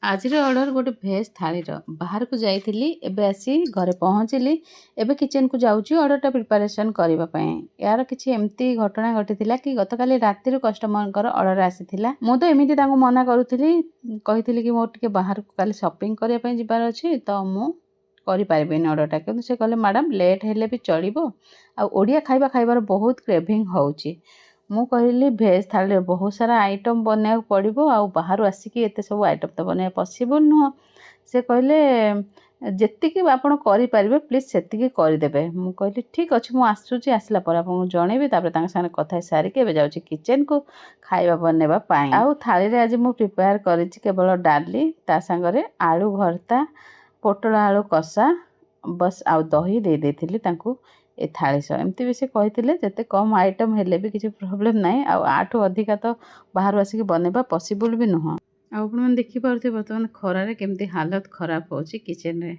ଆଜିର ଅର୍ଡ଼ର ଗୋଟେ ଭେଜ୍ ଥାଳିର। ବାହାରକୁ ଯାଇଥିଲି, ଏବେ ଆସି ଘରେ ପହଞ୍ଚିଲି। ଏବେ କିଚେନକୁ ଯାଉଛି ଅର୍ଡ଼ରଟା ପ୍ରିପାରେସନ୍ କରିବା ପାଇଁ। ୟାର କିଛି ଏମିତି ଘଟଣା ଘଟିଥିଲା କି ଗତକାଲି ରାତିରୁ କଷ୍ଟମରଙ୍କର ଅର୍ଡ଼ର ଆସିଥିଲା। ମୁଁ ତ ଏମିତି ତାଙ୍କୁ ମନା କରୁଥିଲି, କହିଥିଲି କି ମୋର ଟିକେ ବାହାରକୁ କାଲି ସପିଂ କରିବା ପାଇଁ ଯିବାର ଅଛି, ତ ମୁଁ କରିପାରିବିନି ଅର୍ଡ଼ରଟା। କିନ୍ତୁ ସେ କହିଲେ ମ୍ୟାଡ଼ାମ୍ ଲେଟ୍ ହେଲେ ବି ଚଳିବ, ଆଉ ଓଡ଼ିଆ ଖାଇବା ଖାଇବାର ବହୁତ କ୍ରେଭିଂ ହେଉଛି। ମୁଁ କହିଲି ଭେଜ୍ ଥାଳିରେ ବହୁତ ସାରା ଆଇଟମ୍ ବନେଇବାକୁ ପଡ଼ିବ, ଆଉ ବାହାରୁ ଆସିକି ଏତେ ସବୁ ଆଇଟମ୍ ତ ବନେଇବା ପସିବୁଲ୍ ନୁହଁ। ସେ କହିଲେ ଯେତିକି ଆପଣ କରିପାରିବେ ପ୍ଲିଜ୍ ସେତିକି କରିଦେବେ। ମୁଁ କହିଲି ଠିକ୍ ଅଛି, ମୁଁ ଆସୁଛି, ଆସିଲା ପରେ ଆପଣଙ୍କୁ ଜଣେଇବି। ତାପରେ ତାଙ୍କ ସାଙ୍ଗରେ କଥା ହେଇସାରିକି ଏବେ ଯାଉଛି କିଚେନକୁ ଖାଇବା ବନେଇବା ପାଇଁ। ଆଉ ଥାଳିରେ ଆଜି ମୁଁ ପ୍ରିପେୟାର କରିଛି କେବଳ ଡାଲି, ତା ସାଙ୍ଗରେ ଆଳୁ ଭର୍ତ୍ତା, ପୋଟଳ ଆଳୁ କଷା, ବସ୍ ଆଉ ଦହି ଦେଇଥିଲି ତାଙ୍କୁ ଏ ଥାଳି ସହ। ଏମିତି ବି ସେ କହିଥିଲେ ଯେତେ କମ୍ ଆଇଟମ୍ ହେଲେ ବି କିଛି ପ୍ରୋବ୍ଲେମ୍ ନାହିଁ, ଆଉ ଆଠୁ ଅଧିକା ତ ବାହାରୁ ଆସିକି ବନେଇବା ପସିବୁଲ୍ ବି ନୁହଁ। ଆଉ ଆପଣମାନେ ଦେଖିପାରୁଥିବେ ବର୍ତ୍ତମାନ ଖରାରେ କେମିତି ହାଲତ ଖରାପ ହେଉଛି କିଚେନରେ।